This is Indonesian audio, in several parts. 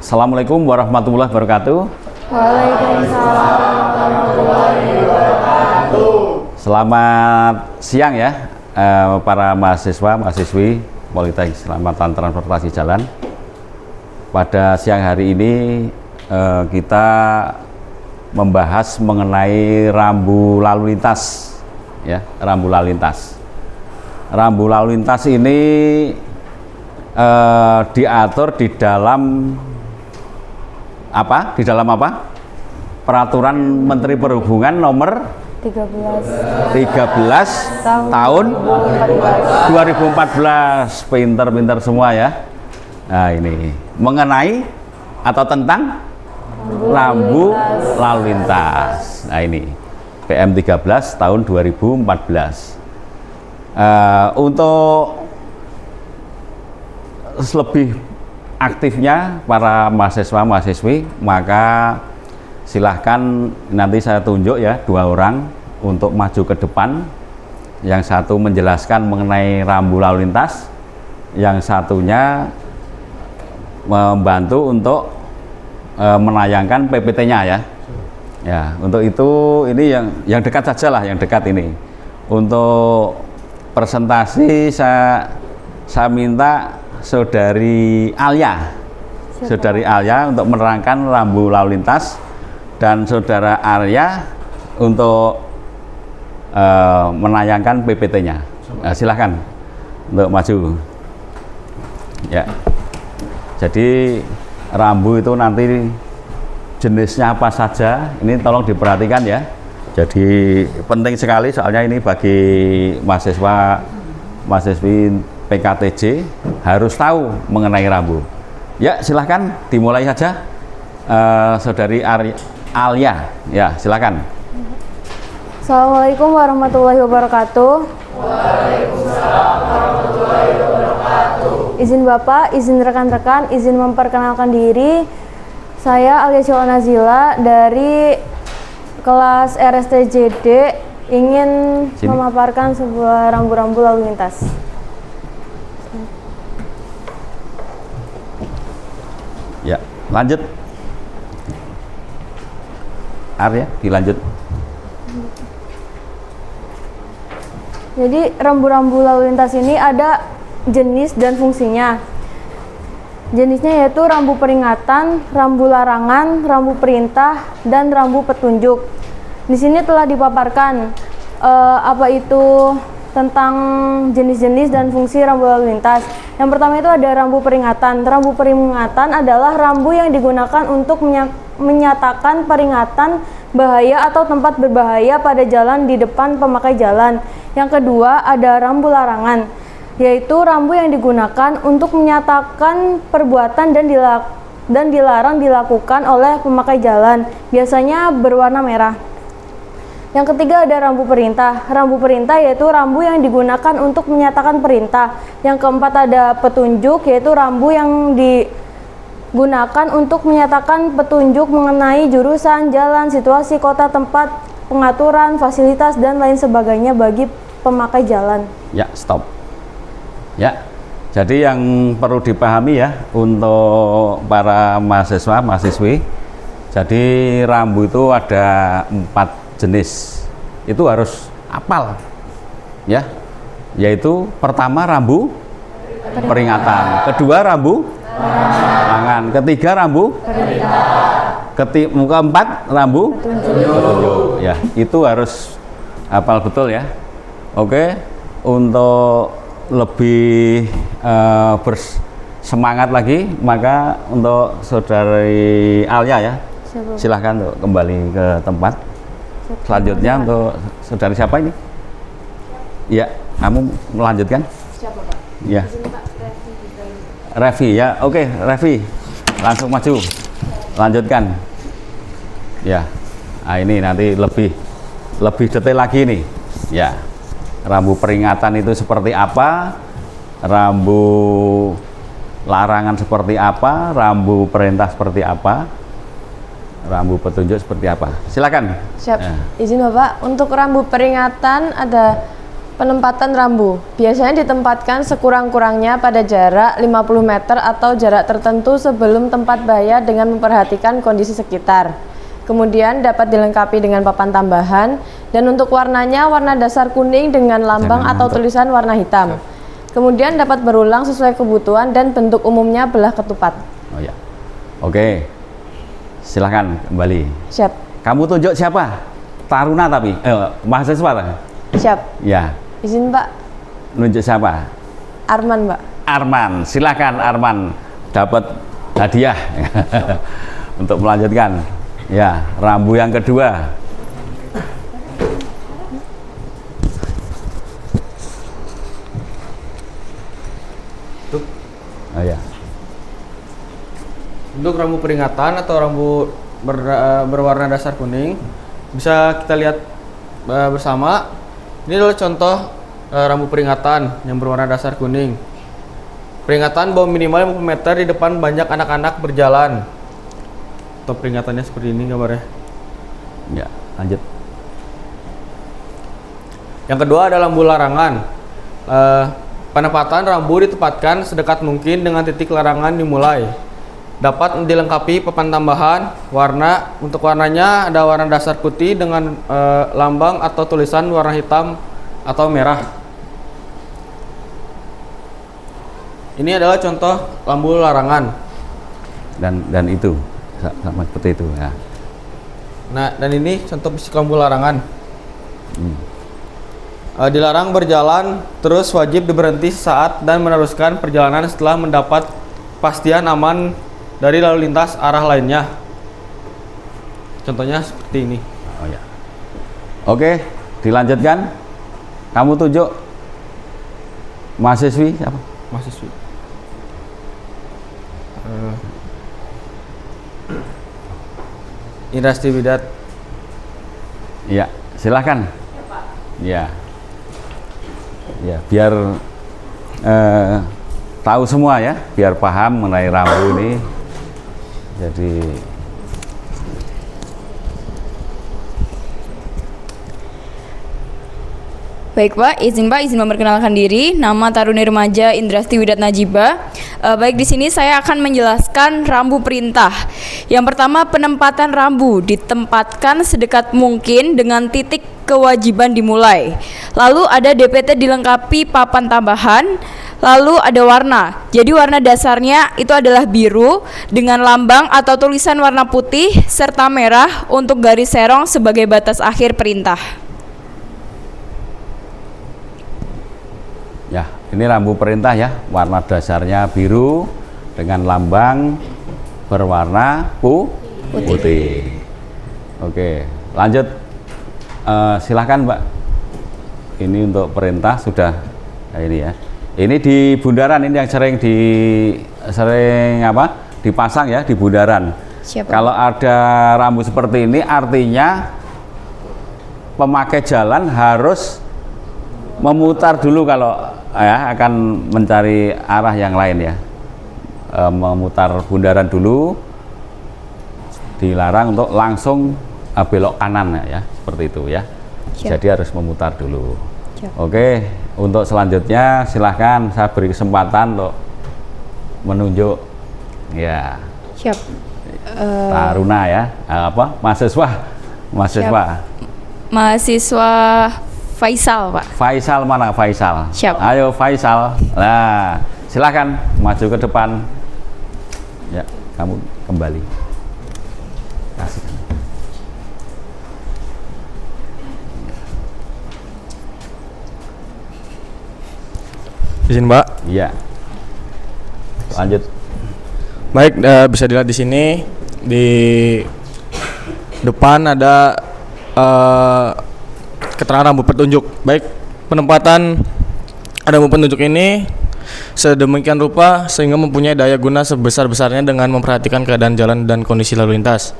Assalamualaikum warahmatullahi wabarakatuh. Waalaikumsalam warahmatullahi wabarakatuh. Selamat siang ya para mahasiswa, mahasiswi Politeknik Keselamatan Transportasi Jalan. Pada siang hari ini kita membahas mengenai rambu lalu lintas ya, rambu lalu lintas. Rambu lalu lintas ini diatur di dalam apa? Di dalam apa? Peraturan Menteri Perhubungan nomor 13 tahun 2014. Pinter-pinter semua ya. Nah, ini mengenai atau tentang rambu lalu lintas. Nah, ini PM 13 tahun 2014. Untuk lebih aktifnya para mahasiswa-mahasiswi, maka silahkan nanti saya tunjuk ya 2 orang untuk maju ke depan. Yang satu menjelaskan mengenai rambu lalu lintas, yang satunya membantu untuk menayangkan PPT-nya ya. Ya, untuk itu ini yang dekat saja lah, yang dekat ini. Untuk presentasi saya minta Saudari Alia. Saudari Alia untuk menerangkan rambu lalu lintas, dan Saudara Arya untuk menayangkan PPT-nya. Silahkan untuk maju. Ya. Jadi rambu itu nanti jenisnya apa saja, ini tolong diperhatikan ya. Jadi penting sekali soalnya ini bagi mahasiswi PKTJ harus tahu mengenai rambu. Ya, silahkan dimulai saja. Saudari Alia, ya silakan. Assalamualaikum warahmatullahi wabarakatuh. Waalaikumsalam warahmatullahi wabarakatuh. Izin Bapak, izin rekan-rekan, izin memperkenalkan diri. Saya Alia Syawal Nazila dari kelas RSTJD, ingin memaparkan sebuah rambu-rambu lalu lintas. Ya, lanjut. Arya, dilanjut. Jadi rambu-rambu lalu lintas ini ada jenis dan fungsinya. Jenisnya yaitu rambu peringatan, rambu larangan, rambu perintah, dan rambu petunjuk. Di sini telah dipaparkan apa itu tentang jenis-jenis dan fungsi rambu lalu lintas. Yang pertama itu ada rambu peringatan. Rambu peringatan adalah rambu yang digunakan untuk menyatakan peringatan bahaya atau tempat berbahaya pada jalan di depan pemakai jalan. Yang kedua ada rambu larangan, yaitu rambu yang digunakan untuk menyatakan perbuatan dan dilarang dilakukan oleh pemakai jalan, biasanya berwarna merah. Yang ketiga ada rambu perintah. Rambu perintah yaitu rambu yang digunakan untuk menyatakan perintah. Yang keempat ada petunjuk, yaitu rambu yang digunakan untuk menyatakan petunjuk mengenai jurusan, jalan, situasi, kota, tempat, pengaturan, fasilitas, dan lain sebagainya bagi pemakai jalan. Ya, stop. Ya, jadi yang perlu dipahami ya untuk para mahasiswa, mahasiswi. Jadi rambu itu ada 4 jenis, itu harus hafal ya, yaitu pertama rambu peringatan, kedua rambu larangan, ketiga rambu keempat rambu petunjuk ya, itu harus hafal betul ya. Oke, untuk lebih bersemangat lagi, maka untuk Saudari Alia ya, silahkan untuk kembali ke tempat. Selanjutnya untuk saudari siapa ini? Ya, kamu melanjutkan? Siapa Pak? Ya. Revi ya, oke Revi, langsung maju, lanjutkan. Ya, nah ini nanti lebih detail lagi nih. Ya, rambu peringatan itu seperti apa? Rambu larangan seperti apa? Rambu perintah seperti apa? Rambu petunjuk seperti apa? Silakan. Siap. Ya. Izin Bapak, untuk rambu peringatan ada Penempatan rambu biasanya ditempatkan sekurang-kurangnya pada jarak 50 meter atau jarak tertentu sebelum tempat bahaya dengan memperhatikan kondisi sekitar. Kemudian dapat dilengkapi dengan papan tambahan dan untuk warnanya warna dasar kuning dengan lambang atau tulisan warna hitam. Kemudian dapat berulang sesuai kebutuhan dan bentuk umumnya belah ketupat. Oh ya. Oke. Silahkan kembali. Siap. Kamu tunjuk siapa? Taruna tapi mahasiswa lah. Siap. Ya. Izin Pak. Nunjuk siapa? Arman Pak. Arman. Silakan Arman. Dapat hadiah untuk melanjutkan. Ya, rambu yang kedua. Oh ya. Untuk rambu peringatan atau rambu berwarna dasar kuning bisa kita lihat bersama. Ini adalah contoh rambu peringatan yang berwarna dasar kuning. Peringatan bahwa minimal 50 meter di depan banyak anak-anak berjalan. Atau peringatannya seperti ini gambarnya. Ya, lanjut. Yang kedua adalah lampu larangan. Penempatan rambu ditempatkan sedekat mungkin dengan titik larangan dimulai. Dapat dilengkapi papan tambahan warna. Untuk warnanya ada warna dasar putih dengan lambang atau tulisan warna hitam atau merah. Ini adalah contoh lampu larangan. Dan itu sama seperti itu ya. Nah, dan ini contoh fisik lampu larangan. Dilarang berjalan, terus wajib diberhenti saat dan meneruskan perjalanan setelah mendapat pastian aman dari lalu lintas arah lainnya. Contohnya seperti ini. Oh ya. Oke, dilanjutkan. Kamu tunjuk mahasiswi siapa? Mahasiswi. Indrasti Widat. Iya, silakan. Ya. Ya, biar tahu semua ya, biar paham mengenai rambu ini. Jadi baik Pak, izin memperkenalkan diri. Nama taruna remaja Indrasti Widat Najiba. Baik, di sini saya akan menjelaskan rambu perintah. Yang pertama, penempatan rambu ditempatkan sedekat mungkin dengan titik kewajiban dimulai. Lalu ada DPT dilengkapi papan tambahan. Lalu ada warna. Jadi warna dasarnya itu adalah biru dengan lambang atau tulisan warna putih serta merah untuk garis serong sebagai batas akhir perintah. ya, ini rambu perintah ya, warna dasarnya biru dengan lambang berwarna putih. Oke, lanjut. Silahkan Mbak. Ini untuk perintah sudah ini ya. Ini di bundaran ini yang sering dipasang ya di bundaran. Siapa? Kalau ada rambu seperti ini artinya pemakai jalan harus memutar dulu kalau ya akan mencari arah yang lain ya. Memutar bundaran dulu, dilarang untuk langsung belok kanan ya, seperti itu ya. Siap. Jadi harus memutar dulu. Siap. Oke, untuk selanjutnya silahkan saya beri kesempatan untuk menunjuk ya Siap. taruna ya, mahasiswa. Mahasiswa Faisal, Pak. Faisal mana Faisal? Siap. Ayo Faisal. Nah, silahkan maju ke depan. Ya, kamu kembali. Kasih. Izin Mbak. Iya. Lanjut. Baik, bisa dilihat di sini di depan ada keterangan rambu petunjuk. Baik, penempatan rambu petunjuk ini sedemikian rupa sehingga mempunyai daya guna sebesar-besarnya dengan memperhatikan keadaan jalan dan kondisi lalu lintas.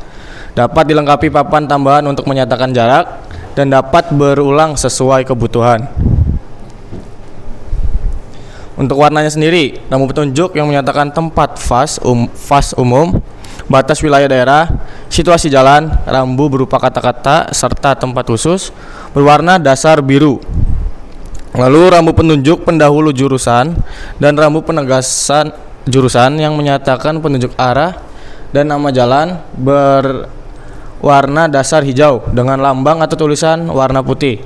Dapat dilengkapi papan tambahan untuk menyatakan jarak dan dapat berulang sesuai kebutuhan. Untuk warnanya sendiri, rambu petunjuk yang menyatakan tempat fas umum, batas wilayah daerah, situasi jalan, rambu berupa kata-kata serta tempat khusus berwarna dasar biru. Lalu rambu penunjuk pendahulu jurusan dan rambu penegasan jurusan yang menyatakan penunjuk arah dan nama jalan berwarna dasar hijau dengan lambang atau tulisan warna putih.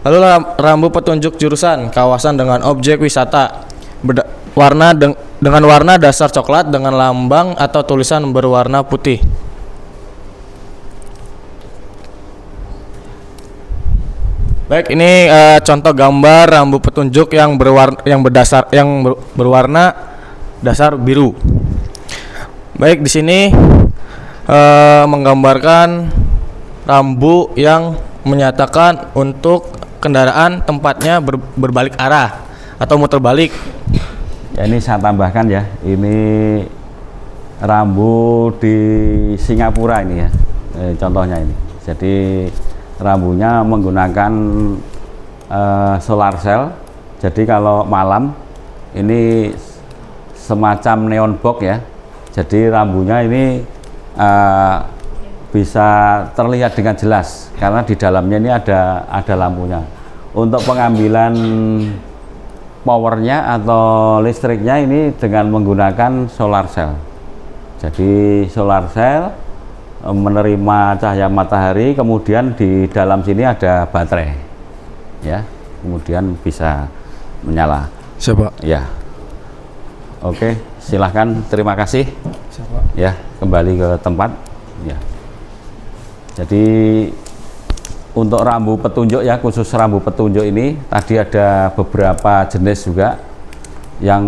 Lalu rambu petunjuk jurusan kawasan dengan objek wisata dengan warna dasar coklat dengan lambang atau tulisan berwarna putih. Baik, ini contoh gambar rambu petunjuk yang berwarna dasar biru. Baik, di sini menggambarkan rambu yang menyatakan untuk kendaraan tempatnya berbalik arah atau muter balik. Ya, ini saya tambahkan ya, ini rambu di Singapura ini ya, contohnya ini. Jadi rambunya menggunakan solar cell. Jadi kalau malam ini semacam neon box ya. Jadi rambunya ini bisa terlihat dengan jelas karena di dalamnya ini ada lampunya. Untuk pengambilan powernya atau listriknya ini dengan menggunakan solar cell. Jadi solar cell menerima cahaya matahari, kemudian di dalam sini ada baterai ya, kemudian bisa menyala. Siapa? Ya, oke, silahkan, terima kasih. Siapa? Ya, kembali ke tempat ya. Jadi untuk rambu petunjuk ya, khusus rambu petunjuk ini tadi ada beberapa jenis juga. Yang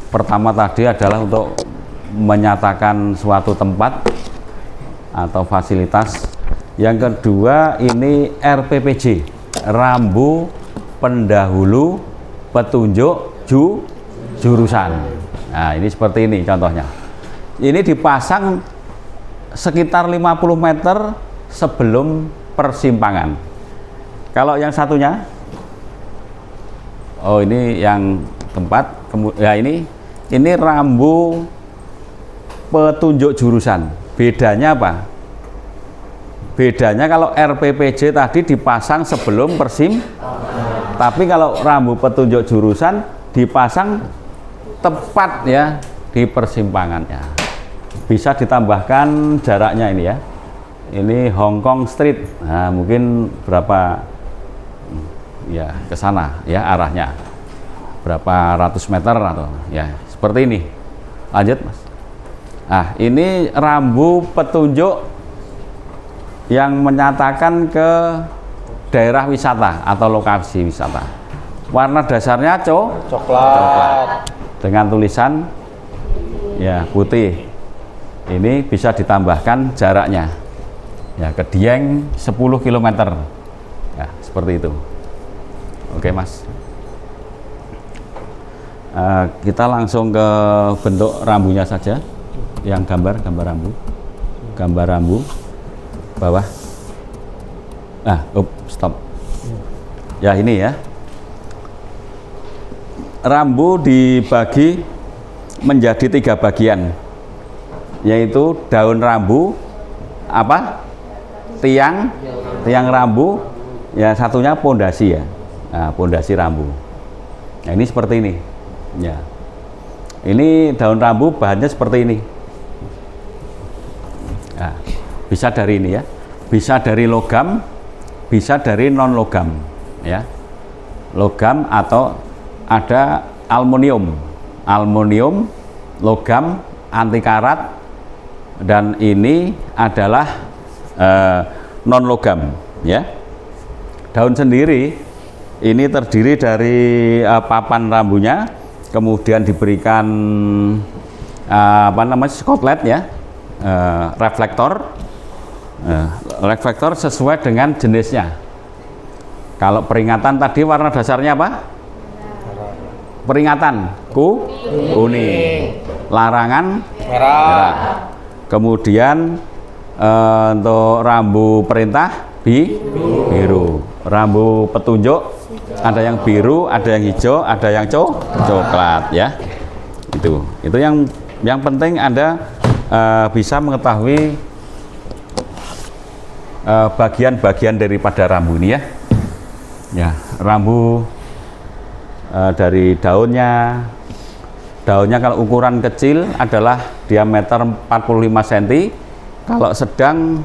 pertama tadi adalah untuk menyatakan suatu tempat atau fasilitas. Yang kedua ini RPPJ, rambu pendahulu petunjuk jurusan. Nah, ini seperti ini contohnya. Ini dipasang sekitar 50 meter sebelum persimpangan. Kalau yang satunya, oh ini yang tempat, ya ini rambu petunjuk jurusan. Bedanya apa? Bedanya kalau RPPJ tadi dipasang sebelum tapi kalau rambu petunjuk jurusan dipasang tepat ya di persimpangannya. Bisa ditambahkan jaraknya ini ya. Ini Hong Kong Street. Nah, mungkin berapa ya ke sana ya arahnya. Berapa ratus meter atau ya seperti ini. Lanjut, Mas. Nah, ini rambu petunjuk yang menyatakan ke daerah wisata atau lokasi wisata. Warna dasarnya coklat dengan tulisan ya putih. Ini bisa ditambahkan jaraknya ya ke Dieng 10 km ya, seperti itu. Oke, Mas. Kita langsung ke bentuk rambunya saja. Yang gambar rambu bawah. Stop ya. Ini ya, rambu dibagi menjadi 3 bagian, yaitu daun rambu, tiang rambu ya, satunya pondasi ya. Nah, pondasi rambu. Nah, ini seperti ini ya. Ini daun rambu bahannya seperti ini. Nah, bisa dari ini ya, bisa dari logam, bisa dari non logam ya. Logam atau ada aluminium, logam, anti karat, dan ini adalah non logam ya. Daun sendiri ini terdiri dari papan rambunya, kemudian diberikan skotlet ya, reflektor sesuai dengan jenisnya. Kalau peringatan tadi warna dasarnya apa? Peringatan kuning, larangan merah. Kemudian untuk rambu perintah biru, rambu petunjuk ada yang biru, ada yang hijau, ada yang coklat ya. Itu yang penting Anda bisa mengetahui bagian-bagian daripada rambu ini ya. Ya, rambu dari daunnya. Daunnya kalau ukuran kecil adalah diameter 45 cm, kalau sedang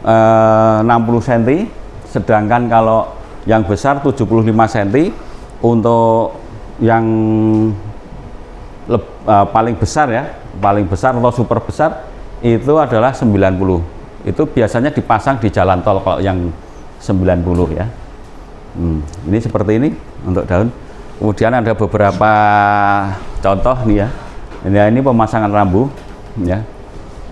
60 cm, sedangkan kalau yang besar 75 cm. Untuk yang paling besar ya, paling besar atau super besar itu adalah 90. Itu biasanya dipasang di jalan tol kalau yang 90 ya. Ini seperti ini untuk daun. Kemudian ada beberapa contoh nih ya. Ini pemasangan rambu ya.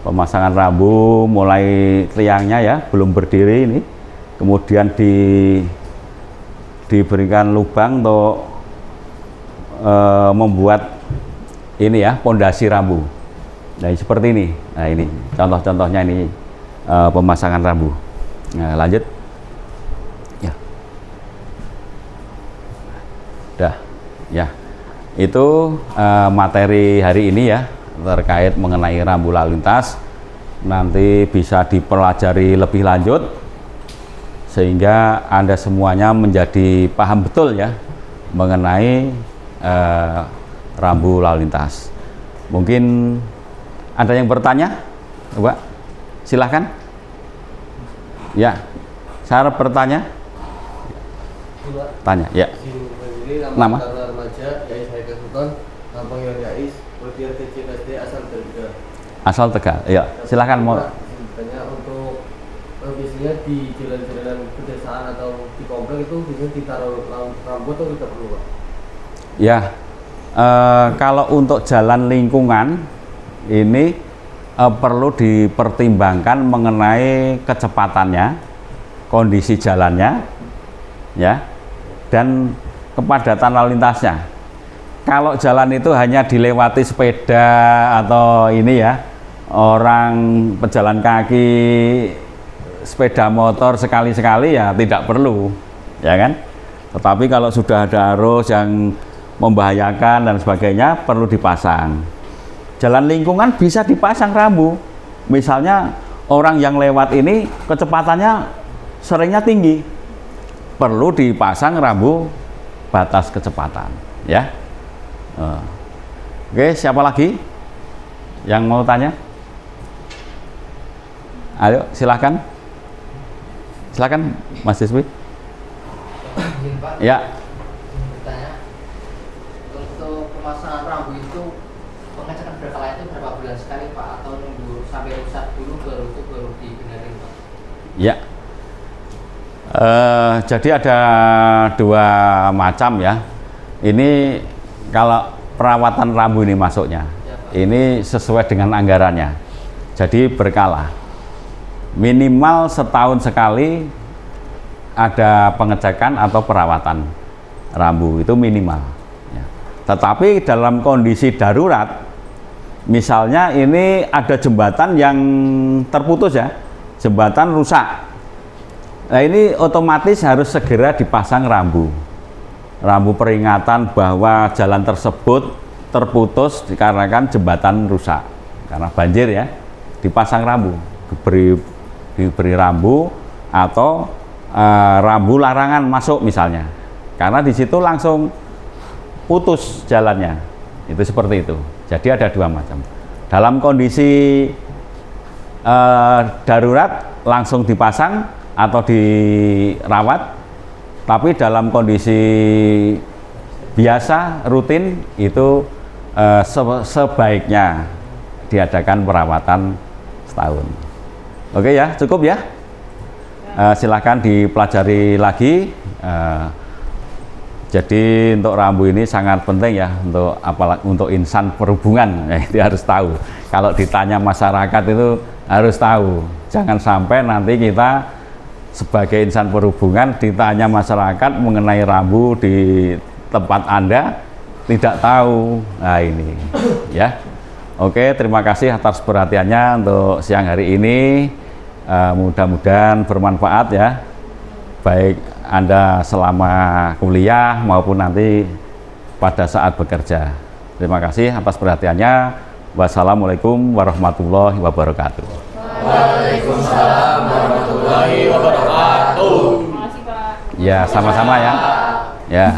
Pemasangan rambu mulai tiangnya ya, belum berdiri ini. Kemudian diberikan lubang untuk membuat ini ya, pondasi rambu. Nah, seperti ini. Nah, ini contoh-contohnya ini pemasangan rambu. Nah, lanjut. Ya. Dah. Ya. Itu materi hari ini ya, terkait mengenai rambu lalu lintas. Nanti bisa dipelajari lebih lanjut sehingga Anda semuanya menjadi paham betul ya mengenai rambu lalu lintas. Mungkin ada yang bertanya, Pak? Silahkan. Ya, saya bertanya. Tanya, ya. Nama? Remaja, Yais Haikal Sultan, panggilan Yais, Prodier TCSD asal Tegal. Asal Tegal, ya. Silahkan mau. Tanya untuk biasanya di jalan-jalan pedesaan atau di komplek itu biasanya ditaruh rambu atau tidak perlu, Pak? Ya, kalau untuk jalan lingkungan ini perlu dipertimbangkan mengenai kecepatannya, kondisi jalannya, ya, dan kepadatan lalu lintasnya. Kalau jalan itu hanya dilewati sepeda atau ini ya, orang pejalan kaki, sepeda motor sekali-sekali ya tidak perlu, ya kan? Tetapi kalau sudah ada arus yang membahayakan dan sebagainya perlu dipasang. Jalan lingkungan bisa dipasang rambu. Misalnya orang yang lewat ini kecepatannya seringnya tinggi, perlu dipasang rambu batas kecepatan, ya. Oke, siapa lagi yang mau tanya? Ayo, silakan. Silakan, Mas Iswi. Ya. Bertanya, untuk pemasangan rambu itu pengecekan berkala itu berapa bulan sekali, Pak? Atau nunggu sampai rusak dulu baru dibenerin, Pak? Ya. Jadi ada dua macam ya. Ini kalau perawatan rambu ini masuknya, Ya, Pak. ini sesuai dengan anggarannya. Jadi berkala. Minimal setahun sekali ada pengecekan atau perawatan rambu, itu minimal ya. Tetapi dalam kondisi darurat, misalnya ini ada jembatan yang terputus ya, jembatan rusak, nah ini otomatis harus segera dipasang rambu peringatan bahwa jalan tersebut terputus dikarenakan jembatan rusak karena banjir ya, dipasang rambu, diberi rambu atau rambu larangan masuk misalnya, karena di situ langsung putus jalannya, itu seperti itu. Jadi ada dua macam. Dalam kondisi darurat langsung dipasang atau dirawat, tapi dalam kondisi biasa rutin itu sebaiknya diadakan perawatan setahun. Oke ya, cukup ya. Silahkan dipelajari lagi. Jadi untuk rambu ini sangat penting ya untuk insan perhubungan, ya, itu harus tahu. Kalau ditanya masyarakat itu harus tahu. Jangan sampai nanti kita sebagai insan perhubungan ditanya masyarakat mengenai rambu di tempat Anda tidak tahu. Nah ini ya. Oke, terima kasih atas perhatiannya untuk siang hari ini. Mudah-mudahan bermanfaat ya, baik Anda selama kuliah maupun nanti pada saat bekerja. Terima kasih atas perhatiannya. Wassalamualaikum warahmatullahi wabarakatuh. Waalaikumsalam warahmatullahi wabarakatuh. Terima kasih, Pak. Ya, sama-sama ya. Ya.